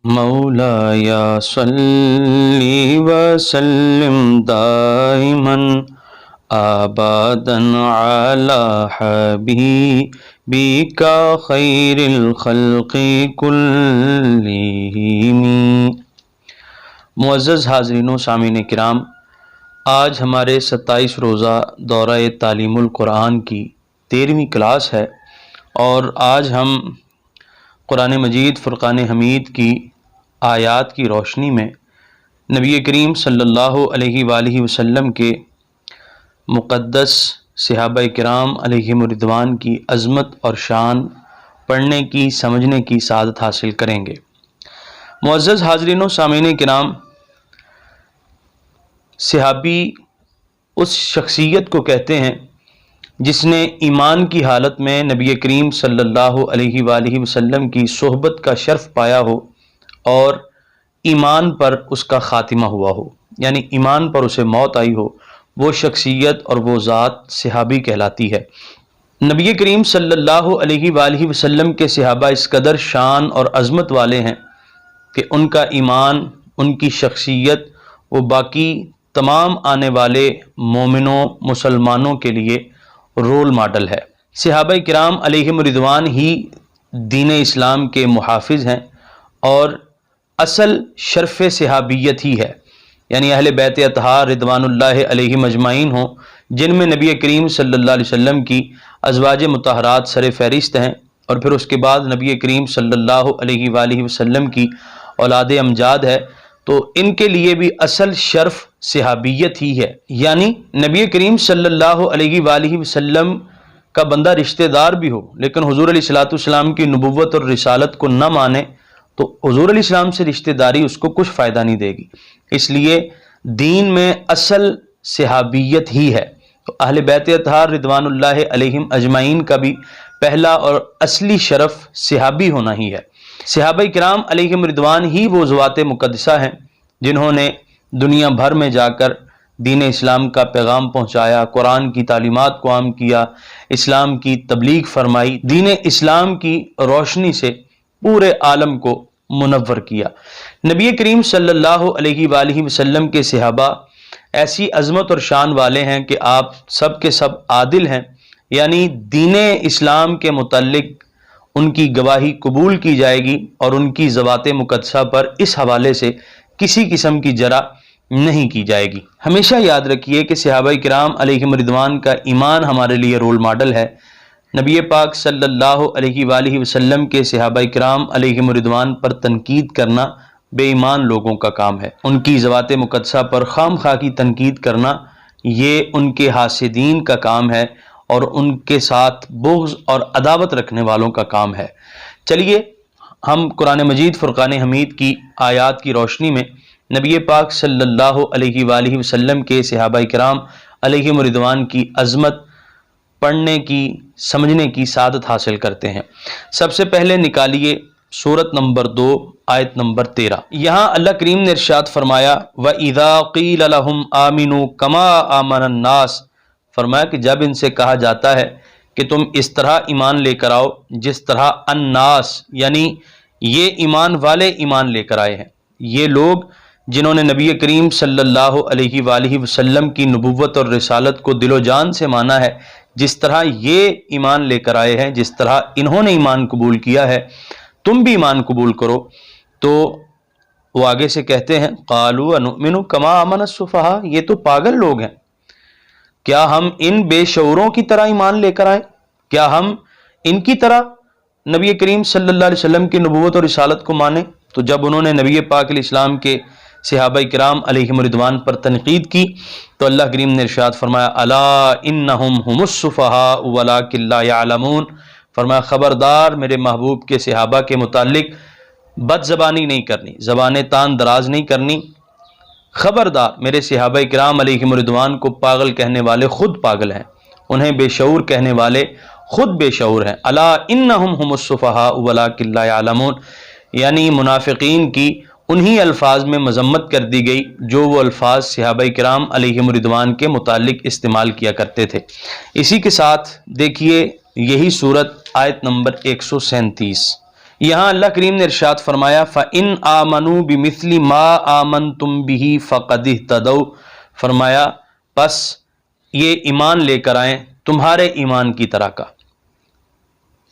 مولایا صلی وسلم دائما ابدا علی حبیبک خیر الخلق کلہم۔ معزز حاضرین و سامعین کرام، آج ہمارے 27 روزہ دورہ تعلیم القرآن کی 13ویں کلاس ہے، اور آج ہم قرآن مجید فرقان حمید کی آیات کی روشنی میں نبی کریم صلی اللہ علیہ وآلہ وسلم کے مقدس صحابہ کرام علیہم رضوان کی عظمت اور شان پڑھنے کی، سمجھنے کی سعادت حاصل کریں گے۔ معزز حاضرین و سامعین کرام، صحابی اس شخصیت کو کہتے ہیں جس نے ایمان کی حالت میں نبی کریم صلی اللہ علیہ وآلہ وسلم کی صحبت کا شرف پایا ہو اور ایمان پر اس کا خاتمہ ہوا ہو، یعنی ایمان پر اسے موت آئی ہو۔ وہ شخصیت اور وہ ذات صحابی کہلاتی ہے۔ نبی کریم صلی اللہ علیہ وآلہ وسلم کے صحابہ اس قدر شان اور عظمت والے ہیں کہ ان کا ایمان، ان کی شخصیت وہ باقی تمام آنے والے مومنوں، مسلمانوں کے لیے رول ماڈل ہے۔ صحابہ کرام علیہم رضوان ہی دین اسلام کے محافظ ہیں، اور اصل شرف صحابیت ہی ہے، یعنی اہل بیت اطہار رضوان اللہ علیہم اجمعین ہوں، جن میں نبی کریم صلی اللہ علیہ وسلم کی ازواج مطہرات سر فہرست ہیں، اور پھر اس کے بعد نبی کریم صلی اللہ علیہ وآلہ وسلم کی اولاد امجاد ہے، تو ان کے لیے بھی اصل شرف صحابیت ہی ہے۔ یعنی نبی کریم صلی اللہ علیہ وآلہ وسلم کا بندہ رشتہ دار بھی ہو، لیکن حضور علیہ السلام کی نبوت اور رسالت کو نہ مانے تو حضور علیہ السلام سے رشتہ داری اس کو کچھ فائدہ نہیں دے گی۔ اس لیے دین میں اصل صحابیت ہی ہے۔ تو اہل بیت اطہار رضوان اللہ علیہم اجمعین کا بھی پہلا اور اصلی شرف صحابی ہونا ہی ہے۔ صحابہ کرام علیہم رضوان ہی وہ ذوات مقدسہ ہیں جنہوں نے دنیا بھر میں جا کر دین اسلام کا پیغام پہنچایا، قرآن کی تعلیمات کو عام کیا، اسلام کی تبلیغ فرمائی، دین اسلام کی روشنی سے پورے عالم کو منور کیا۔ نبی کریم صلی اللہ علیہ وآلہ وسلم کے صحابہ ایسی عظمت اور شان والے ہیں کہ آپ سب کے سب عادل ہیں، یعنی دین اسلام کے متعلق ان کی گواہی قبول کی جائے گی، اور ان کی ذوات مقدسہ پر اس حوالے سے کسی قسم کی جرح نہیں کی جائے گی۔ ہمیشہ یاد رکھیے کہ صحابہ کرام علیہم رضوان کا ایمان ہمارے لیے رول ماڈل ہے۔ نبی پاک صلی اللہ علیہ وآلہ وسلم کے صحابہ کرام علیہم رضوان پر تنقید کرنا بے ایمان لوگوں کا کام ہے۔ ان کی ذوات مقدسہ پر خام خواہ کی تنقید کرنا یہ ان کے حاسدین کا کام ہے، اور ان کے ساتھ بغض اور عداوت رکھنے والوں کا کام ہے۔ چلیے ہم قرآن مجید فرقان حمید کی آیات کی روشنی میں نبی پاک صلی اللہ علیہ وآلہ وسلم کے صحابہ کرام علیہم رضوان کی عظمت پڑھنے کی، سمجھنے کی سعادت حاصل کرتے ہیں۔ سب سے پہلے نکالیے سورت نمبر 2 آیت نمبر 13۔ یہاں اللہ کریم نے ارشاد فرمایا وَإِذَا قِيلَ لَهُمْ آمِنُوا كَمَا آمَنَ النَّاسِ، فرمایا کہ جب ان سے کہا جاتا ہے کہ تم اس طرح ایمان لے کر آؤ جس طرح الناس، یعنی یہ ایمان والے ایمان لے کر آئے ہیں، یہ لوگ جنہوں نے نبی کریم صلی اللہ علیہ وآلہ وسلم کی نبوت اور رسالت کو دل و جان سے مانا ہے، جس طرح یہ ایمان لے کر آئے ہیں، جس طرح انہوں نے ایمان قبول کیا ہے، تم بھی ایمان قبول کرو۔ تو وہ آگے سے کہتے ہیں قالوا انؤمن کما آمن السفہاء، یہ تو پاگل لوگ ہیں، کیا ہم ان بے شعوروں کی طرح ایمان لے کر آئے؟ کیا ہم ان کی طرح نبی کریم صلی اللہ علیہ وسلم کی نبوت اور رسالت کو مانیں؟ تو جب انہوں نے نبی پاک علیہ السلام کے صحابہ کرام علیہم رضوان پر تنقید کی تو اللہ کریم نے ارشاد فرمایا الا انہم هم السفہاء ولکن لا یعلمون، فرمایا خبردار میرے محبوب کے صحابہ کے متعلق بد زبانی نہیں کرنی، زبان تان دراز نہیں کرنی۔ خبردار میرے صحابہ کرام علیہم رضوان کو پاگل کہنے والے خود پاگل ہیں، انہیں بے شعور کہنے والے خود بے شعور ہیں۔ الا انہم هم السفہاء ولکن لا یعلمون، یعنی منافقین کی انہی الفاظ میں مذمت کر دی گئی جو وہ الفاظ صحابہ کرام علیہم رضوان کے متعلق استعمال کیا کرتے تھے۔ اسی کے ساتھ دیکھیے یہی صورت آیت نمبر 137، یہاں اللہ کریم نے ارشاد فرمایا فَإِنْ آمَنُوا بِمِثْلِ مَا آمَنْتُمْ بِهِ فَقَدِ اهْتَدَوْا، فرمایا پس یہ ایمان لے کر آئیں تمہارے ایمان کی طرح کا،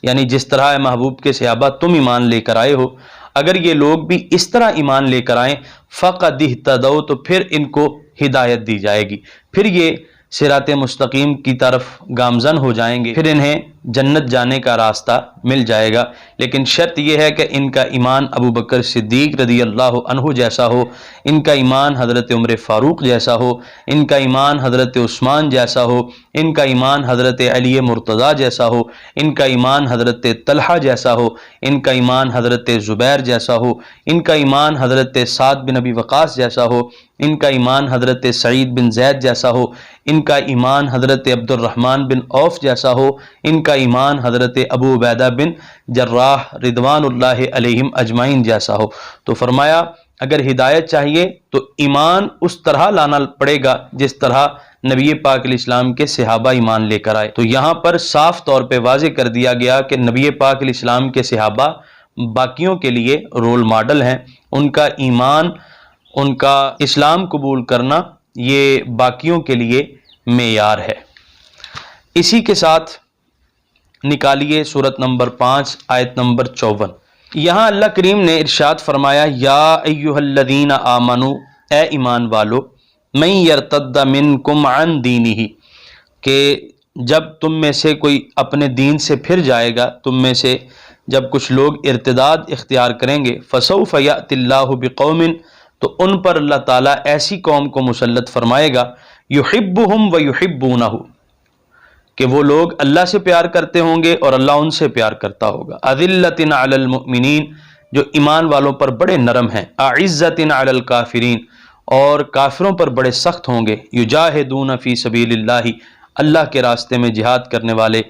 یعنی جس طرح محبوب کے صحابہ تم ایمان لے کر آئے ہو، اگر یہ لوگ بھی اس طرح ایمان لے کر آئیں فَقَدِ اهْتَدَوْا، تو پھر ان کو ہدایت دی جائے گی، پھر یہ صراط مستقیم کی طرف گامزن ہو جائیں گے، پھر انہیں جنت جانے کا راستہ مل جائے گا۔ لیکن شرط یہ ہے کہ ان کا ایمان ابو بکر صدیق رضی اللہ عنہ جیسا ہو، ان کا ایمان حضرت عمر فاروق جیسا ہو، ان کا ایمان حضرت عثمان جیسا ہو، ان کا ایمان حضرت علی مرتضیٰ جیسا ہو، ان کا ایمان حضرت طلحہ جیسا ہو، ان کا ایمان حضرت زبیر جیسا ہو، ان کا ایمان حضرت سعد بن ابی وقاص جیسا ہو، ان کا ایمان حضرت سعید بن زید جیسا ہو، ان کا ایمان حضرت عبد الرحمن بن عوف جیسا ہو، ان کا ایمان حضرت ابو عبیدہ بن جراح رضوان اللہ علیہم اجمعین جیسا ہو۔ تو فرمایا اگر ہدایت چاہیے تو ایمان اس طرح لانا پڑے گا جس طرح نبی پاک علیہ السلام کے صحابہ ایمان لے کر آئے۔ تو یہاں پر صاف طور پہ واضح کر دیا گیا کہ نبی پاک علیہ السلام کے صحابہ باقیوں کے لیے رول ماڈل ہیں، ان کا ایمان، ان کا اسلام قبول کرنا یہ باقیوں کے لیے معیار ہے۔ اسی کے ساتھ نکالیے سورت نمبر 5 آیت نمبر 54۔ یہاں اللہ کریم نے ارشاد فرمایا یا ایہا الذین آمنوا، اے ایمان والو، من یرتد منکم عن دینہ، کہ جب تم میں سے کوئی اپنے دین سے پھر جائے گا، تم میں سے جب کچھ لوگ ارتداد اختیار کریں گے، فسوف یأتی اللہ بقوم، تو ان پر اللہ تعالیٰ ایسی قوم کو مسلط فرمائے گا، یحبہم ویحبونہ، کہ وہ لوگ اللہ سے پیار کرتے ہوں گے اور اللہ ان سے پیار کرتا ہوگا، اذلۃ علی المؤمنین، جو ایمان والوں پر بڑے نرم ہیں، اعزۃ علی الکافرین، اور کافروں پر بڑے سخت ہوں گے، یجاہدون فی سبیل اللہ، اللہ کے راستے میں جہاد کرنے والے،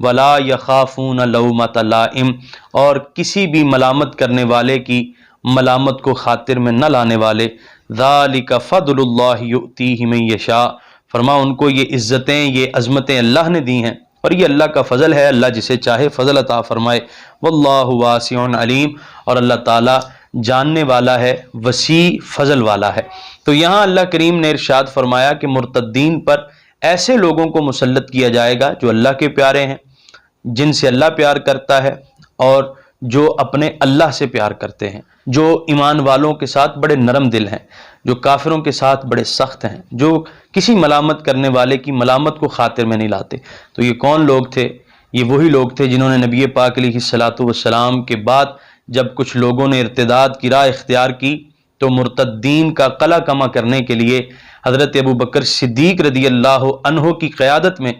ولا یخافون لومۃ لائم، اور کسی بھی ملامت کرنے والے کی ملامت کو خاطر میں نہ لانے والے، ذالک فضل اللہ یؤتیہ من یشاء، فرما ان کو یہ عزتیں، یہ عظمتیں اللہ نے دی ہیں اور یہ اللہ کا فضل ہے، اللہ جسے چاہے فضل عطا فرمائے، واللہ واسع علیم، اور اللہ تعالیٰ جاننے والا ہے، وسیع فضل والا ہے۔ تو یہاں اللہ کریم نے ارشاد فرمایا کہ مرتدین پر ایسے لوگوں کو مسلط کیا جائے گا جو اللہ کے پیارے ہیں، جن سے اللہ پیار کرتا ہے اور جو اپنے اللہ سے پیار کرتے ہیں، جو ایمان والوں کے ساتھ بڑے نرم دل ہیں، جو کافروں کے ساتھ بڑے سخت ہیں، جو کسی ملامت کرنے والے کی ملامت کو خاطر میں نہیں لاتے۔ تو یہ کون لوگ تھے؟ یہ وہی لوگ تھے جنہوں نے نبی پاک علیہ الصلاۃ والسلام کے بعد جب کچھ لوگوں نے ارتداد کی راہ اختیار کی تو مرتدین کا قلع کما کرنے کے لیے حضرت ابو بکر صدیق رضی اللہ عنہ کی قیادت میں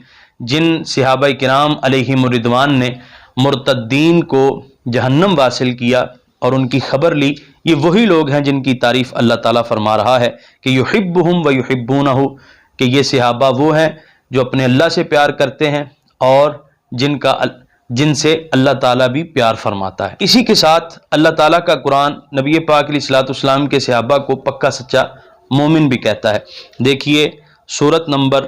جن صحابہ کرام علیہم الرضوان نے مرتدین کو جہنم واصل کیا اور ان کی خبر لی، یہ وہی لوگ ہیں جن کی تعریف اللہ تعالیٰ فرما رہا ہے کہ یحبہم ویحبونہ، کہ یہ صحابہ وہ ہیں جو اپنے اللہ سے پیار کرتے ہیں اور جن سے اللہ تعالیٰ بھی پیار فرماتا ہے۔ اسی کے ساتھ اللہ تعالیٰ کا قرآن نبی پاک علیہ الصلوۃ والسلام کے صحابہ کو پکا سچا مومن بھی کہتا ہے۔ دیکھیے سورت نمبر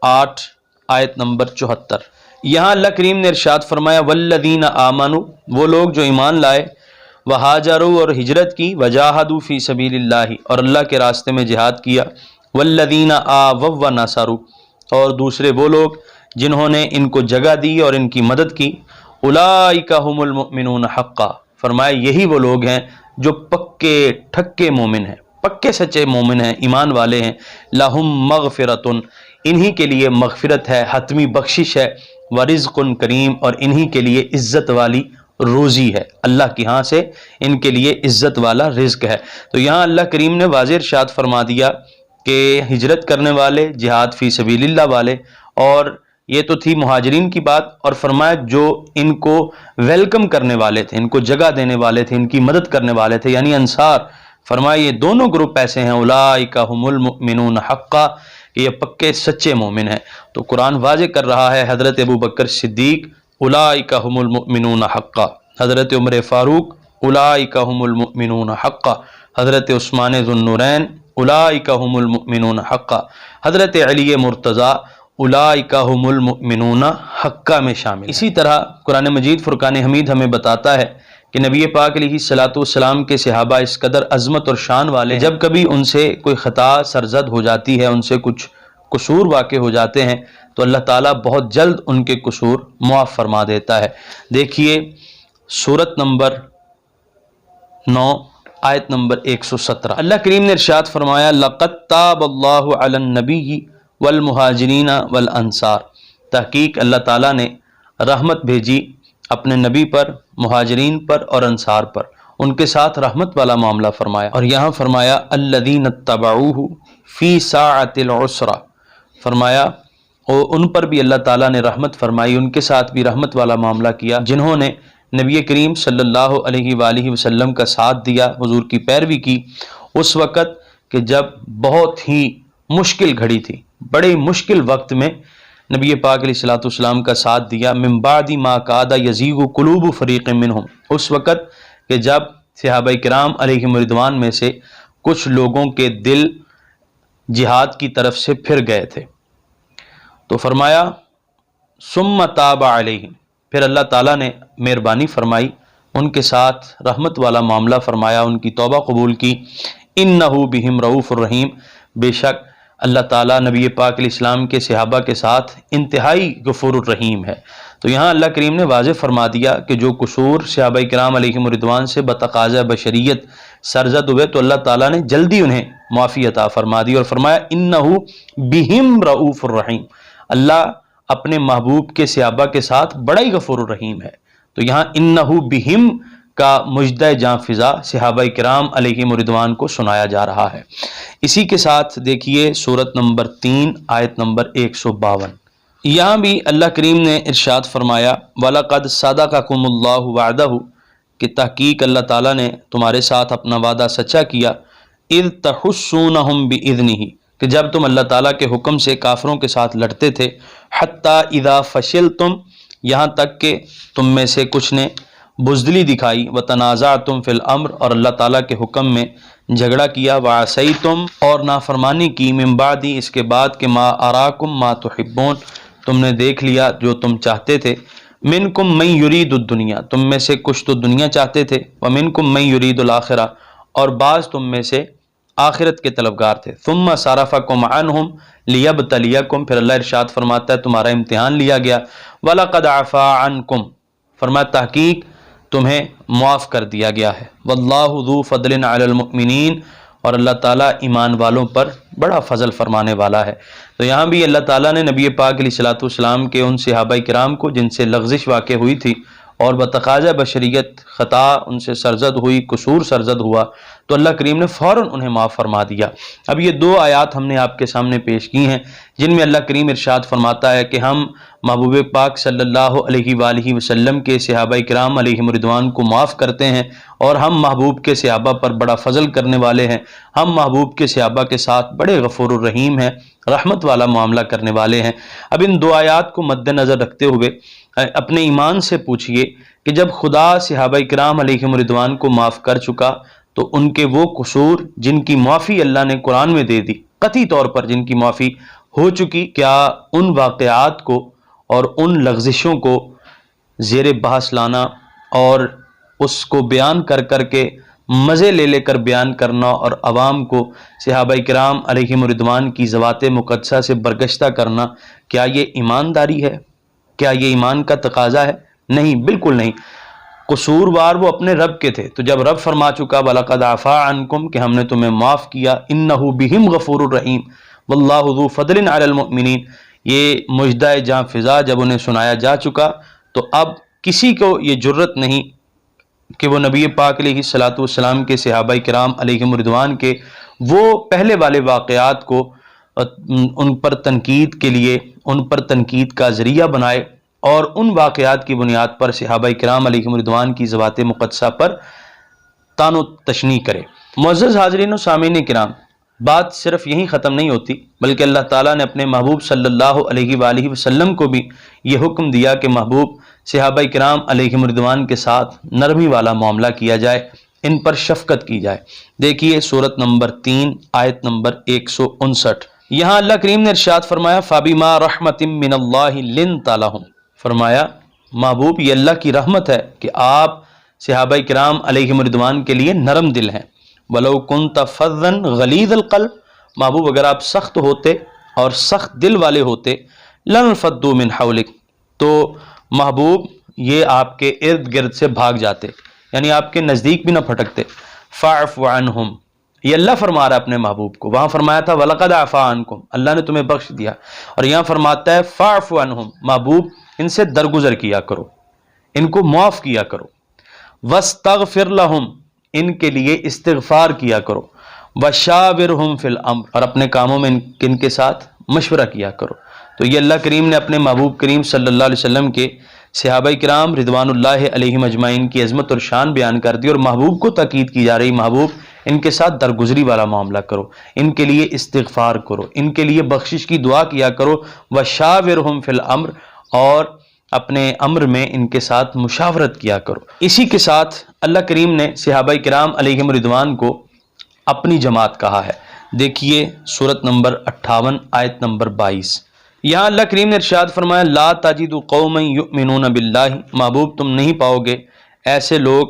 8 آیت نمبر 74۔ یہاں اللہ کریم نے ارشاد فرمایا والذین آمنوا، وہ لوگ جو ایمان لائے، وہاجروا، اور ہجرت کی، وجاہدوا فی سبیل اللہ، اور اللہ کے راستے میں جہاد کیا، والذین آووا ونصروا، اور دوسرے وہ لوگ جنہوں نے ان کو جگہ دی اور ان کی مدد کی، اولئک ھم المؤمنون حقا، فرمایا یہی وہ لوگ ہیں جو پکے ٹھکے مومن ہیں، پکے سچے مومن ہیں، ایمان والے ہیں، لہم مغفرۃ، انہی کے لیے مغفرت ہے، حتمی بخشش ہے، ورزق کریم، اور انہی کے لیے عزت والی روزی ہے، اللہ کی ہاں سے ان کے لیے عزت والا رزق ہے۔ تو یہاں اللہ کریم نے واضح ارشاد فرما دیا کہ ہجرت کرنے والے، جہاد فی سبیل اللہ والے، اور یہ تو تھی مہاجرین کی بات، اور فرمایا جو ان کو ویلکم کرنے والے تھے، ان کو جگہ دینے والے تھے، ان کی مدد کرنے والے تھے، یعنی انصار، فرمایا یہ دونوں گروپ ایسے ہیں، اولئک ھم المؤمنون حقا، کہ یہ پکے سچے مومن ہیں۔ تو قرآن واضح کر رہا ہے حضرت ابو بکر صدیق اولئک ھم المؤمنون حقا، حضرت عمر فاروق اولئک ھم المؤمنون حقا، حضرت عثمان ذو النورین اولئک ھم المؤمنون حقا، حضرت علی مرتضیٰ اولئک ھم المؤمنون حقا میں شامل۔ اسی طرح قرآن مجید فرقان حمید ہمیں بتاتا ہے کہ نبی پاک علیہ الصلوۃ والسلام کے صحابہ اس قدر عظمت اور شان والے، جب کبھی ان سے کوئی خطا سرزد ہو جاتی ہے، ان سے کچھ قصور واقع ہو جاتے ہیں، تو اللہ تعالیٰ بہت جلد ان کے قصور معاف فرما دیتا ہے۔ دیکھیے سورت نمبر 9 آیت نمبر 117، اللہ کریم نے ارشاد فرمایا لَقَدْ تَابَ اللَّهُ عَلَى النَّبِيِّ وَالْمُهَاجِرِينَ وَالْأَنصَارِ، تحقیق اللہ تعالیٰ نے رحمت بھیجی اپنے نبی پر، مہاجرین پر اور انصار پر، ان کے ساتھ رحمت والا معاملہ فرمایا، اور یہاں فرمایا الَّذِينَ اتَّبَعُوهُ فِي سَاعَةِ الْعُسْرَةِ، فرمایا اور ان پر بھی اللہ تعالیٰ نے رحمت فرمائی، ان کے ساتھ بھی رحمت والا معاملہ کیا، جنہوں نے نبی کریم صلی اللہ علیہ وآلہ وسلم کا ساتھ دیا، حضور کی پیروی کی اس وقت کہ جب بہت ہی مشکل گھڑی تھی، بڑے مشکل وقت میں نبی پاک علیہ الصلوۃ والسلام کا ساتھ دیا، من بعد ما کاد یزیغ قلوب فریق منہم، اس وقت کہ جب صحابہ کرام علیہم رضوان میں سے کچھ لوگوں کے دل جہاد کی طرف سے پھر گئے تھے، تو فرمایا ثم تاب علیہم، پھر اللہ تعالیٰ نے مہربانی فرمائی، ان کے ساتھ رحمت والا معاملہ فرمایا، ان کی توبہ قبول کی، انہ بہم رؤوف الرحیم، بے شک اللہ تعالیٰ نبی پاک علیہ السلام کے صحابہ کے ساتھ انتہائی غفور الرحیم ہے۔ تو یہاں اللہ کریم نے واضح فرما دیا کہ جو قصور صحابہ کرام علیہم رضوان سے بتقاضۂ بشریت سرزد ہوئے تو اللہ تعالیٰ نے جلدی انہیں معافی عطا فرما دی، اور فرمایا انہ بہم رؤوف الرحیم، اللہ اپنے محبوب کے صحابہ کے ساتھ بڑا ہی غفور الرحیم ہے۔ تو یہاں انہ بہم کا مجدہ جاں فضا صحابہ کرام علیہم رضوان کو سنایا جا رہا ہے۔ اسی کے ساتھ دیکھیے سورت نمبر 3 آیت نمبر 152، یہاں بھی اللہ کریم نے ارشاد فرمایا وَلَقَدْ صَدَقَكُمُ اللَّهُ وَعْدَهُ، کہ تحقیق اللہ تعالیٰ نے تمہارے ساتھ اپنا وعدہ سچا کیا، اِذْ تَحُسُّونَهُمْ بِإِذْنِهِ، کہ جب تم اللہ تعالیٰ کے حکم سے کافروں کے ساتھ لڑتے تھے، حَتَّى إِذَا فَشِلْتُمْ، یہاں تک کہ تم میں سے کچھ نے بزدلی دکھائی، وَتَنَازَعْتُمْ فِي الْأَمْرِ، اور اللہ تعالیٰ کے حکم میں جھگڑا کیا، وَعَصَيْتُمْ، اور نافرمانی کی، مِن بَعْدِ، اس کے بعد کہ مَا أَرَاكُمْ مَا تُحِبُّونَ، تم نے دیکھ لیا جو تم چاہتے تھے، مِنْكُمْ مَن يُرِيدُ الدُّنْيَا، تم میں سے کچھ تو دنیا چاہتے تھے، وَمِنْكُمْ مَن يُرِيدُ الْآخِرَةَ، اور بعض تم میں سے آخرت کے طلبگار تھے، ثُمَّ صَرَفَكُمْ عَنْهُمْ لِيَبْتَلِيَكُمْ، پھر اللہ ارشاد فرماتا ہے تمہارا امتحان لیا گیا، وَلَقَدْ عَفَا عَنْكُمْ، فرمایا تحقیق تمہیں معاف کر دیا گیا ہے، وَاللَّهُ ذُو فَضْلٍ عَلَى الْمُؤْمِنِينَ، اور اللہ تعالیٰ ایمان والوں پر بڑا فضل فرمانے والا ہے۔ تو یہاں بھی اللہ تعالیٰ نے نبی پاک علیہ الصلوۃ والسلام کے ان صحابہ کرام کو جن سے لغزش واقع ہوئی تھی اور بتقاضۂ بشریت خطا ان سے سرزد ہوئی، قصور سرزد ہوا، تو اللہ کریم نے فوراً انہیں معاف فرما دیا۔ اب یہ 2 آیات ہم نے آپ کے سامنے پیش کی ہیں جن میں اللہ کریم ارشاد فرماتا ہے کہ ہم محبوب پاک صلی اللہ علیہ وآلہ وسلم کے صحابہ کرام علیہم رضوان کو معاف کرتے ہیں، اور ہم محبوب کے صحابہ پر بڑا فضل کرنے والے ہیں، ہم محبوب کے صحابہ کے ساتھ بڑے غفور الرحیم ہیں، رحمت والا معاملہ کرنے والے ہیں۔ اب ان 2 آیات کو مد نظر رکھتے ہوئے اپنے ایمان سے پوچھئے کہ جب خدا صحابہ کرام علیہم رضوان کو معاف کر چکا تو ان کے وہ قصور جن کی معافی اللہ نے قرآن میں دے دی، قطعی طور پر جن کی معافی ہو چکی، کیا ان واقعات کو اور ان لغزشوں کو زیر بحث لانا اور اس کو بیان کر کر کے مزے لے لے کر بیان کرنا اور عوام کو صحابہ کرام علیہم رضوان کی ذوات مقدسہ سے برگشتہ کرنا، کیا یہ ایمانداری ہے؟ کیا یہ ایمان کا تقاضا ہے؟ نہیں، بالکل نہیں۔ قصوروار وہ اپنے رب کے تھے، تو جب رب فرما چکا وَلَقَدْ عَفَا عَنْكُمْ، کہ ہم نے تمہیں معاف کیا، إِنَّهُ بِهِمْ غَفُورٌ رَحِيمٌ وَاللَّهُ ذُو فَضْلٍ عَلَى الْمُؤْمِنِينَ، یہ مجدہ جاں فضا جب انہیں سنایا جا چکا تو اب کسی کو یہ جرت نہیں کہ وہ نبی پاک علیہ الصلوۃ والسلام کے صحابہ کرام علیہم رضوان کے وہ پہلے والے واقعات کو ان پر تنقید کے لیے، ان پر تنقید کا ذریعہ بنائے اور ان واقعات کی بنیاد پر صحابہ کرام علیہم رضوان کی ذوات مقدسہ پر طعن و تشنیع کرے۔ معزز حاضرین و سامعین کرام، بات صرف یہیں ختم نہیں ہوتی، بلکہ اللہ تعالیٰ نے اپنے محبوب صلی اللہ علیہ وآلہ وسلم کو بھی یہ حکم دیا کہ محبوب صحابہ کرام علیہم رضوان کے ساتھ نرمی والا معاملہ کیا جائے، ان پر شفقت کی جائے۔ دیکھیے سورت نمبر 3 آیت نمبر 159، یہاں اللہ کریم نے ارشاد فرمایا فَبِمَا رَحْمَةٍ مِّنَ اللَّهِ لِنْتَ لَهُمْ، فرمایا محبوب یہ اللہ کی رحمت ہے کہ آپ صحابہ کرام علیہم رضوان کے لیے نرم دل ہیں۔ وَلَوْ كُنْتَ فَظًّا غَلِيظَ الْقَلْبِ، محبوب اگر آپ سخت ہوتے اور سخت دل والے ہوتے، لَانفَضُّوا مِنْ حَوْلِكَ، تو محبوب یہ آپ کے ارد گرد سے بھاگ جاتے، یعنی آپ کے نزدیک بھی نہ پھٹکتے۔ فَاعْفُ عَنْهُمْ، یہ اللہ فرما رہا ہے اپنے محبوب کو، وہاں فرمایا تھا وَلَقَدْ عَفَا عَنْكُمْ، اللہ نے تمہیں بخش دیا، اور یہاں فرماتا ہے فَاعْفُ عَنْهُمْ، محبوب ان سے درگزر کیا کرو، ان کو معاف کیا کرو۔ وَاسْتَغْفِرْ لَهُمْ، ان کے لیے استغفار کیا کرو۔ وَشَاوِرْهُمْ فِي الْأَمْرِ، اور اپنے کاموں میں ان کے ساتھ مشورہ کیا کرو۔ تو یہ اللہ کریم نے اپنے محبوب کریم صلی اللہ علیہ وسلم کے صحابہ کرام رضوان اللہ علیہم اجمعین کی عظمت اور شان بیان کر دی، اور محبوب کو تاکید کی جا رہی، محبوب ان کے ساتھ درگزری والا معاملہ کرو، ان کے لیے استغفار کرو، ان کے لیے بخشش کی دعا کیا کرو۔ وَشَاوِرْهُمْ فِي الْأَمْرِ، اور اپنے امر میں ان کے ساتھ مشاورت کیا کرو۔ اسی کے ساتھ اللہ کریم نے صحابہ کرام علیہم رضوان کو اپنی جماعت کہا ہے۔ دیکھیے سورت نمبر 58 آیت نمبر 22، یہاں اللہ کریم نے ارشاد فرمایا لا تجد قوما یؤمنون باللہ، محبوب تم نہیں پاؤ گے ایسے لوگ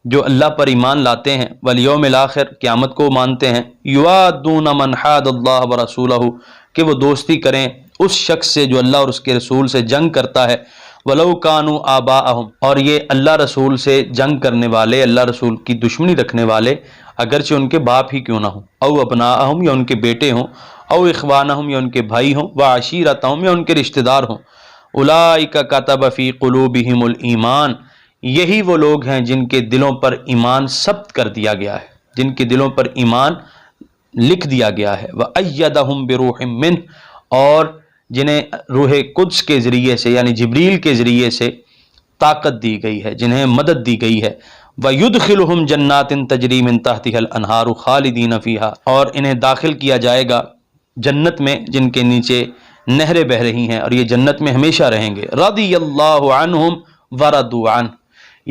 جو اللہ پر ایمان لاتے ہیں، والیوم الاخر، قیامت کو مانتے ہیں، یوادون من حاد اللہ ورسولہ، کہ وہ دوستی کریں اس شخص سے جو اللہ اور اس کے رسول سے جنگ کرتا ہے، ولو کانوا آباءہم، اور یہ اللہ رسول سے جنگ کرنے والے، اللہ رسول کی دشمنی رکھنے والے اگرچہ ان کے باپ ہی کیوں نہ ہوں، او ابناءہم، یا ان کے بیٹے ہوں، او اخوانہم، یا ان کے بھائی ہوں، وعشیرتہم، یا ان کے رشتہ دار ہوں، اولئک کتب فی قلوبہم الایمان، یہی وہ لوگ ہیں جن کے دلوں پر ایمان ثبت کر دیا گیا ہے، جن کے دلوں پر ایمان لکھ دیا گیا ہے، وَأَيَّدَهُمْ بِرُوحٍ مِّنْهُ، اور جنہیں روح قدس کے ذریعے سے یعنی جبریل کے ذریعے سے طاقت دی گئی ہے، جنہیں مدد دی گئی ہے، وَيُدْخِلُهُمْ جَنَّاتٍ تَجْرِي مِن تَحْتِهَا الْأَنْهَارُ خَالِدِينَ فِيهَا، اور انہیں داخل کیا جائے گا جنت میں جن کے نیچے نہریں بہہ رہی ہیں، اور یہ جنت میں ہمیشہ رہیں گے۔ رضی اللہ عنہم ورضوا عنہ،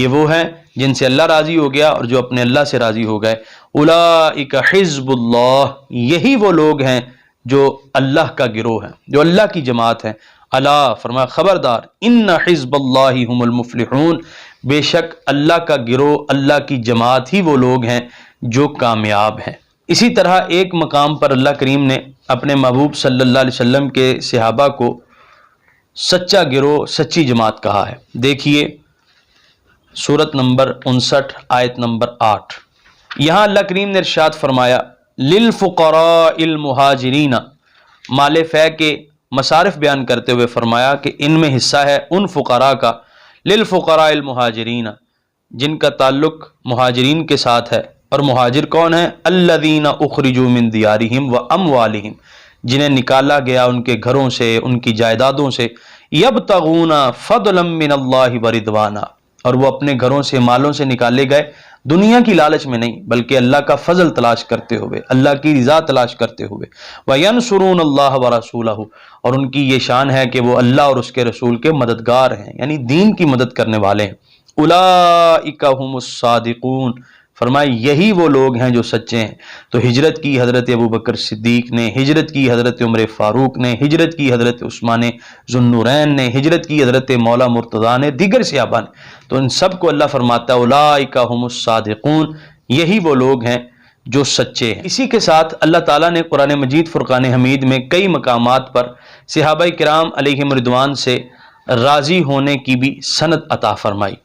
یہ وہ ہیں جن سے اللہ راضی ہو گیا اور جو اپنے اللہ سے راضی ہو گئے۔ اولئک حزب اللہ، یہی وہ لوگ ہیں جو اللہ کا گروہ ہیں، جو اللہ کی جماعت ہیں۔ الا، فرمایا خبردار، ان حزب اللہ هم المفلحون، بے شک اللہ کا گروہ، اللہ کی جماعت ہی وہ لوگ ہیں جو کامیاب ہیں۔ اسی طرح ایک مقام پر اللہ کریم نے اپنے محبوب صلی اللہ علیہ وسلم کے صحابہ کو سچا گروہ، سچی جماعت کہا ہے۔ دیکھیے سورت نمبر 59 آیت نمبر 8، یہاں اللہ کریم نے ارشاد فرمایا للفقراء المہاجرین، مال فے کے مصارف بیان کرتے ہوئے فرمایا کہ ان میں حصہ ہے ان فقراء کا، للفقراء المہاجرین، جن کا تعلق مہاجرین کے ساتھ ہے، اور مہاجر کون ہیں؟ الذین اخرجوا من دیارہم واموالہم، جنہیں نکالا گیا ان کے گھروں سے، ان کی جائیدادوں سے، یبتغون فضلا من اللہ ورضوانا، اور وہ اپنے گھروں سے، مالوں سے نکالے گئے دنیا کی لالچ میں نہیں بلکہ اللہ کا فضل تلاش کرتے ہوئے، اللہ کی رضا تلاش کرتے ہوئے۔ وَيَنْصُرُونَ اللَّهَ وَرَسُولَهُ، اور ان کی یہ شان ہے کہ وہ اللہ اور اس کے رسول کے مددگار ہیں، یعنی دین کی مدد کرنے والے ہیں۔ اولئک هم الصادقون، فرمائے یہی وہ لوگ ہیں جو سچے ہیں۔ تو ہجرت کی حضرت ابوبکر صدیق نے، ہجرت کی حضرت عمر فاروق نے، ہجرت کی حضرت عثمان ذوالنورین نے، ہجرت کی حضرت مولا مرتضیٰ نے، دیگر صحابہ نے، تو ان سب کو اللہ فرماتا ہے اولئک هم الصادقون، یہی وہ لوگ ہیں جو سچے ہیں۔ اسی کے ساتھ اللہ تعالیٰ نے قرآن مجید فرقان حمید میں کئی مقامات پر صحابہ کرام علیہم رضوان سے راضی ہونے کی بھی سند عطا فرمائی۔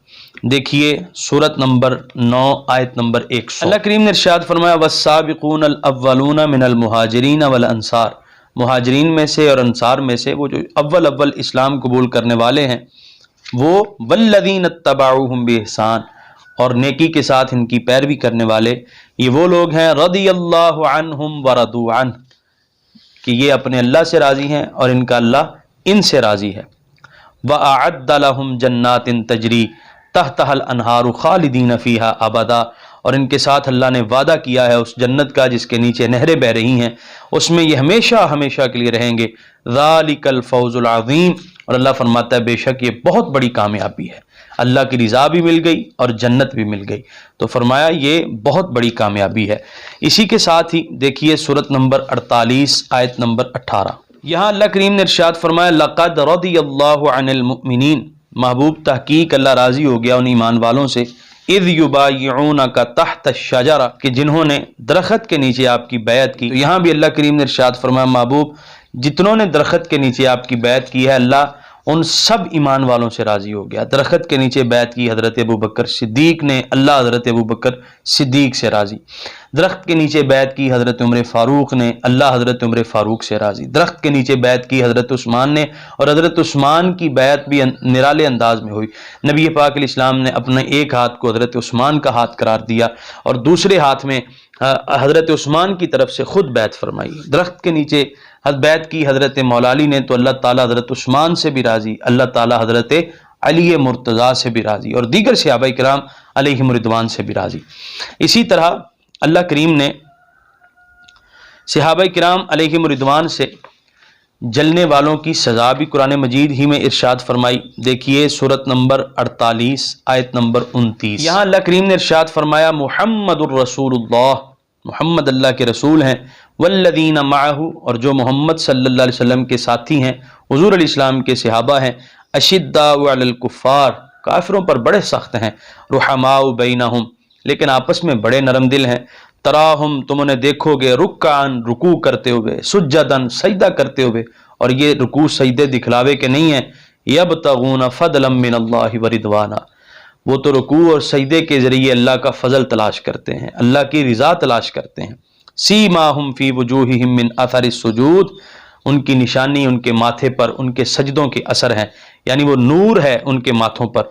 دیکھیے سورت نمبر 9 آیت نمبر 100، اللہ کریم نے ارشاد فرمایا والسابقون الاولون من المہاجرین والانصار، مہاجرین میں سے اور انصار میں سے وہ جو اول اسلام قبول کرنے والے ہیں، وہ والذین اتبعوہم باحسان، اور نیکی کے ساتھ ان کی پیروی کرنے والے، یہ وہ لوگ ہیں رضی اللہ عنہم ورضوا عنہ، کہ یہ اپنے اللہ سے راضی ہیں اور ان کا اللہ ان سے راضی ہے۔ وَأَعَدَّ لَهُمْ جَنَّاتٍ تَجْرِي تَحْتَهَا الْأَنْهَارُ خَالِدِينَ فِيهَا أَبَدًا، اور ان کے ساتھ اللہ نے وعدہ کیا ہے اس جنت کا جس کے نیچے نہریں بہ رہی ہیں، اس میں یہ ہمیشہ ہمیشہ کے لیے رہیں گے۔ ذَلِكَ الْفَوْزُ الْعَظِيمُ، اور اللہ فرماتا ہے بے شک یہ بہت بڑی کامیابی ہے، اللہ کی رضا بھی مل گئی اور جنت بھی مل گئی، تو فرمایا یہ بہت بڑی کامیابی ہے۔ اسی کے ساتھ ہی دیکھیے سورت نمبر 48 آیت نمبر 18، یہاں اللہ کریم نے ارشاد فرمایا لقد رضی اللہ عن المؤمنین، محبوب تحقیق اللہ راضی ہو گیا ان ایمان والوں سے، اذ یبایعونک تحت الشجرہ، کہ جنہوں نے درخت کے نیچے آپ کی بیعت کی۔ تو یہاں بھی اللہ کریم نے ارشاد فرمایا محبوب جتنوں نے درخت کے نیچے آپ کی بیعت کی ہے اللہ ان سب ایمان والوں سے راضی ہو گیا۔ درخت کے نیچے بیعت کی حضرت ابوبکر صدیق نے، اللہ حضرت ابوبکر صدیق سے راضی۔ درخت کے نیچے بیعت کی حضرت عمر فاروق نے، اللہ حضرت عمر فاروق سے راضی۔ درخت کے نیچے بیعت کی حضرت عثمان نے، اور حضرت عثمان کی بیعت بھی نرالے انداز میں ہوئی۔ نبی پاک علیہ السلام نے اپنے ایک ہاتھ کو حضرت عثمان کا ہاتھ قرار دیا اور دوسرے ہاتھ میں حضرت عثمان کی طرف سے خود بیعت فرمائی۔ درخت کے نیچے بیعت کی حضرت مولا علی نے تو اللہ تعالیٰ حضرت عثمان سے بھی راضی، اللہ تعالیٰ حضرت علی مرتضیٰ سے بھی راضی اور دیگر صحابہ کرام علیہم رضوان سے بھی راضی۔ اسی طرح اللہ کریم نے صحابہ کرام علیہم رضوان سے جلنے والوں کی سزا بھی قرآن مجید ہی میں ارشاد فرمائی۔ دیکھیے سورت نمبر 48 آیت نمبر 29، یہاں اللہ کریم نے ارشاد فرمایا محمد الرسول اللہ، محمد اللہ کے رسول ہیں، والذین معہ، اور جو محمد صلی اللہ علیہ وسلم کے ساتھی ہیں، حضور علیہ السلام کے صحابہ ہیں، اشداء علی الکفار، کافروں پر بڑے سخت ہیں، رحماء بینہم، لیکن آپس میں بڑے نرم دل ہیں، تراہم، تم انہیں دیکھو گے، رکعن، رکوع کرتے ہوئے، سجدن، سجدہ کرتے ہوئے، اور یہ رکوع سجدے دکھلاوے کے نہیں ہیں، یبتغون فضلا من اللہ ورضوانا، وہ تو رکوع اور سجدے کے ذریعے اللہ کا فضل تلاش کرتے ہیں، اللہ کی رضا تلاش کرتے ہیں۔ سیماہم فی وجوہہم من اثر السجود، ان کی نشانی ان کے ماتھے پر ان کے سجدوں کے اثر ہیں، یعنی وہ نور ہے ان کے ماتھوں پر۔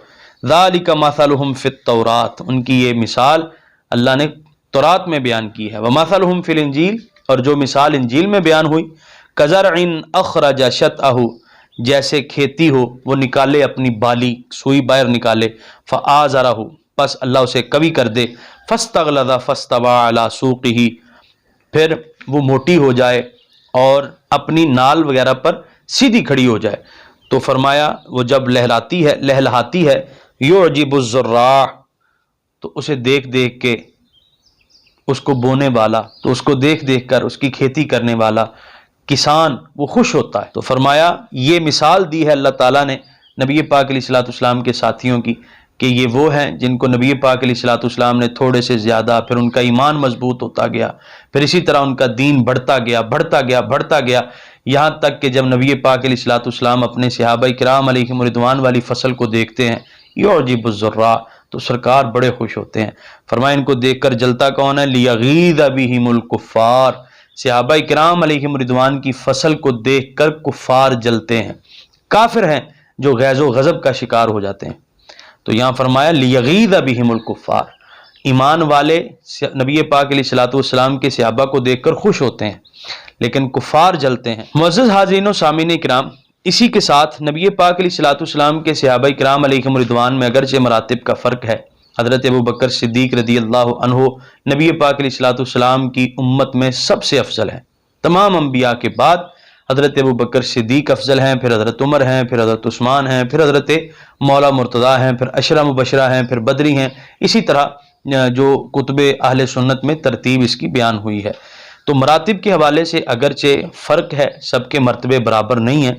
ذالک مثلہم فی التوراۃ، ان کی یہ مثال اللہ نے تورات میں بیان کی ہے۔ ومثلہم فی الانجیل، اور جو مثال انجیل میں بیان ہوئی، کزرع اخرج شطأہ، جیسے کھیتی ہو وہ نکالے اپنی بالی، سوئی باہر نکالے، فآزرہ، پس اللہ اسے کبھی کر دے، فاستغلظ فاستوى علی سوقہ، پھر وہ موٹی ہو جائے اور اپنی نال وغیرہ پر سیدھی کھڑی ہو جائے، تو فرمایا وہ جب لہلہاتی ہے یعجب الزراع، تو اسے دیکھ دیکھ کے اس کو بونے والا، تو اس کو دیکھ دیکھ کر اس کی کھیتی کرنے والا کسان وہ خوش ہوتا ہے۔ تو فرمایا یہ مثال دی ہے اللہ تعالیٰ نے نبی پاک علیہ الصلوۃ والسلام کے ساتھیوں کی، کہ یہ وہ ہیں جن کو نبی پاک علیہ الصلوۃ والسلام نے تھوڑے سے زیادہ، پھر ان کا ایمان مضبوط ہوتا گیا، پھر اسی طرح ان کا دین بڑھتا گیا بڑھتا گیا بڑھتا گیا، یہاں تک کہ جب نبی پاک علیہ الصلوۃ والسلام اپنے صحابہ کرام علیہم رضوان والی فصل کو دیکھتے ہیں، یعجب الزراع، تو سرکار بڑے خوش ہوتے ہیں۔ فرمایا ان کو دیکھ کر جلتا کون ہے؟ لیغیظ بہم الکفار، صحابہ کرام علیہم رضوان کی فصل کو دیکھ کر کفار جلتے ہیں، کافر ہیں جو غیظ و غضب کا شکار ہو جاتے ہیں۔ تو یہاں فرمایا لیغیظ بہم الکفار، ایمان والے نبی پاک علیہ الصلوۃ والسلام کے صحابہ کو دیکھ کر خوش ہوتے ہیں لیکن کفار جلتے ہیں۔ معزز حاضرین و سامعین کرام، اسی کے ساتھ نبی پاک علیہ الصلوۃ والسلام کے صحابہ کرام علیہم رضوان میں اگرچہ مراتب کا فرق ہے، حضرت ابوبکر صدیق رضی اللہ عنہ نبی پاک علیہ الصلوۃ والسلام کی امت میں سب سے افضل ہیں، تمام انبیاء کے بعد حضرت ابوبکر صدیق افضل ہیں، پھر حضرت عمر ہیں، پھر حضرت عثمان ہیں، پھر حضرت مولا مرتضیٰ ہیں، پھر عشرہ مبشرہ ہیں، پھر بدری ہیں، اسی طرح جو کتب اہل سنت میں ترتیب اس کی بیان ہوئی ہے۔ تو مراتب کے حوالے سے اگرچہ فرق ہے، سب کے مرتبے برابر نہیں ہیں،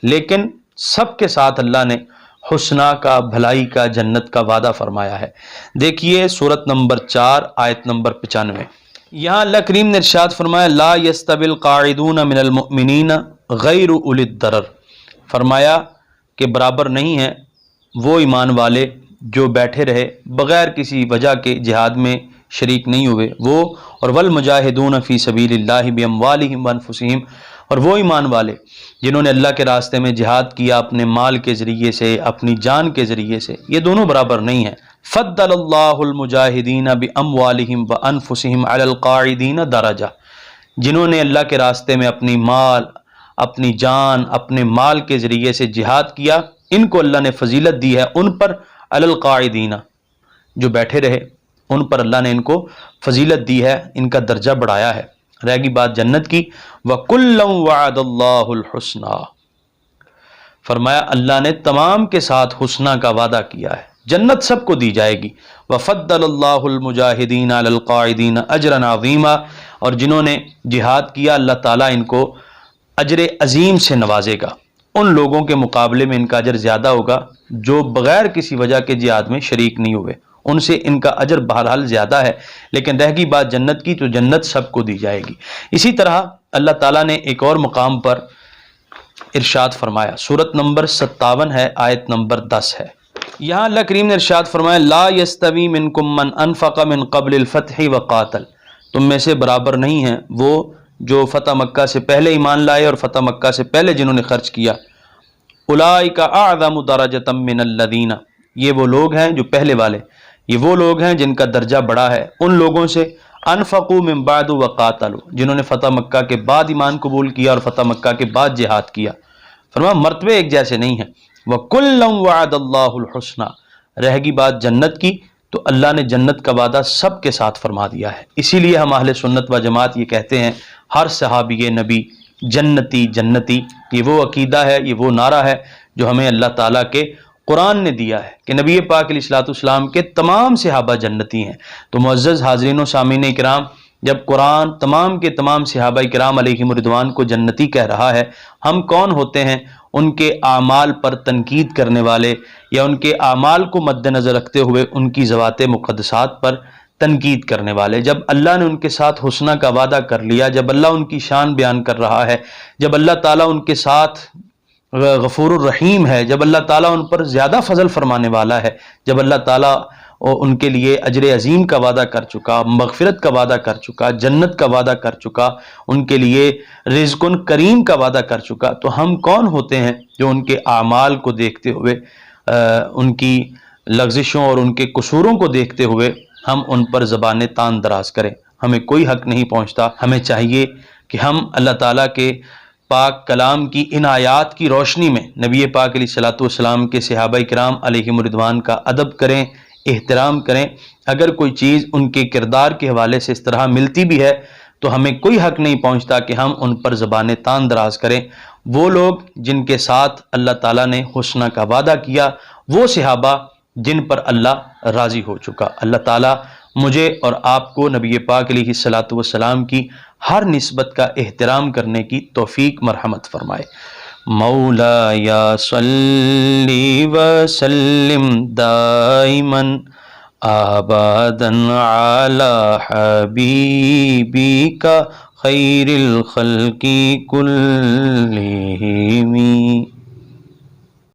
لیکن سب کے ساتھ اللہ نے حسنہ کا، بھلائی کا، جنت کا وعدہ فرمایا ہے۔ دیکھیے سورت نمبر 4 آیت نمبر 95، یہاں اللہ کریم نے ارشاد فرمایا لا یستوی القاعدون من المؤمنین غیر اولی الضرر، فرمایا کہ برابر نہیں ہیں وہ ایمان والے جو بیٹھے رہے بغیر کسی وجہ کے جہاد میں شریک نہیں ہوئے، وہ اور والمجاہدون فی سبیل اللہ باموالہم وانفسہم، اور وہ ایمان والے جنہوں نے اللہ کے راستے میں جہاد کیا اپنے مال کے ذریعے سے، اپنی جان کے ذریعے سے، یہ دونوں برابر نہیں ہیں۔ فضل اللہ المجاہدین باموالہم وانفسہم علی القاعدین درجہ، جنہوں نے اللہ کے راستے میں اپنی مال، اپنی جان، اپنے مال کے ذریعے سے جہاد کیا، ان کو اللہ نے فضیلت دی ہے ان پر، علی القاعدین، جو بیٹھے رہے ان پر اللہ نے ان کو فضیلت دی ہے، ان کا درجہ بڑھایا ہے۔ رہ گئی بات جنت کی، وَكُلًّا وَعَدَ اللَّهُ الْحُسْنَى، فرمایا اللہ نے تمام کے ساتھ حسنہ کا وعدہ کیا ہے، جنت سب کو دی جائے گی۔ وَفَضَّلَ اللَّهُ الْمُجَاهِدِينَ عَلَى الْقَاعِدِينَ أَجْرًا عَظِيمًا، اور جنہوں نے جہاد کیا اللہ تعالیٰ ان کو اجر عظیم سے نوازے گا، ان لوگوں کے مقابلے میں ان کا اجر زیادہ ہوگا جو بغیر کسی وجہ کے جہاد میں شریک نہیں ہوئے، ان سے ان کا اجر بہرحال زیادہ ہے، لیکن رہ گئی بات جنت کی تو جنت سب کو دی جائے گی۔ اسی طرح اللہ تعالیٰ نے ایک اور مقام پر ارشاد فرمایا، سورت نمبر 57 ہے، آیت نمبر 10 ہے، یہاں اللہ کریم نے ارشاد فرمایا لا یستوی منکم من انفق من قبل الفتح وقاتل، تم میں سے برابر نہیں ہیں وہ جو فتح مکہ سے پہلے ایمان لائے اور فتح مکہ سے پہلے جنہوں نے خرچ کیا، اولئک اعظم درجۃ من الذین، یہ وہ لوگ ہیں جو پہلے والے، یہ وہ لوگ ہیں جن کا درجہ بڑا ہے ان لوگوں سے، انفقوا من بعد وقاتلوا، جنہوں نے فتح مکہ کے بعد ایمان قبول کیا اور فتح مکہ کے بعد جہاد کیا۔ فرمایا مرتبے ایک جیسے نہیں ہیں۔ وَكُلًّا وَعَدَ اللَّهُ الْحُسْنَى، رہ گئی بات جنت کی تو اللہ نے جنت کا وعدہ سب کے ساتھ فرما دیا ہے۔ اسی لیے ہم اہل سنت و جماعت یہ کہتے ہیں ہر صحابی نبی جنتی جنتی، یہ وہ عقیدہ ہے، یہ وہ نعرہ ہے جو ہمیں اللہ تعالیٰ کے قرآن نے دیا ہے کہ نبی پاک علیہ الصلوۃ والسلام کے تمام صحابہ جنتی ہیں۔ تو معزز حاضرین و سامعین کرام، جب قرآن تمام کے تمام صحابہ کرام علیہم رضوان کو جنتی کہہ رہا ہے، ہم کون ہوتے ہیں ان کے اعمال پر تنقید کرنے والے یا ان کے اعمال کو مد نظر رکھتے ہوئے ان کی ذوات مقدسات پر تنقید کرنے والے؟ جب اللہ نے ان کے ساتھ حسنہ کا وعدہ کر لیا، جب اللہ ان کی شان بیان کر رہا ہے، جب اللہ تعالیٰ ان کے ساتھ غفور الرحیم ہے، جب اللہ تعالیٰ ان پر زیادہ فضل فرمانے والا ہے، جب اللہ تعالیٰ ان کے لیے اجر عظیم کا وعدہ کر چکا، مغفرت کا وعدہ کر چکا، جنت کا وعدہ کر چکا، ان کے لیے رزق کریم کا وعدہ کر چکا، تو ہم کون ہوتے ہیں جو ان کے اعمال کو دیکھتے ہوئے، ان کی لغزشوں اور ان کے قصوروں کو دیکھتے ہوئے ہم ان پر زبان تان دراز کریں؟ ہمیں کوئی حق نہیں پہنچتا۔ ہمیں چاہیے کہ ہم اللہ تعالیٰ کے پاک کلام کی ان آیات کی روشنی میں نبی پاک علیہ الصلوۃ والسلام کے صحابہ کرام علیہم رضوان کا ادب کریں، احترام کریں۔ اگر کوئی چیز ان کے کردار کے حوالے سے اس طرح ملتی بھی ہے تو ہمیں کوئی حق نہیں پہنچتا کہ ہم ان پر زبان تان دراز کریں۔ وہ لوگ جن کے ساتھ اللہ تعالیٰ نے حسنہ کا وعدہ کیا، وہ صحابہ جن پر اللہ راضی ہو چکا۔ اللہ تعالیٰ مجھے اور آپ کو نبی پاک علیہ الصلوۃ والسلام کی ہر نسبت کا احترام کرنے کی توفیق مرحمت فرمائے۔ مولایا صلی وسلم دائما ابدا علی حبیبک خیر الخلق کلہم۔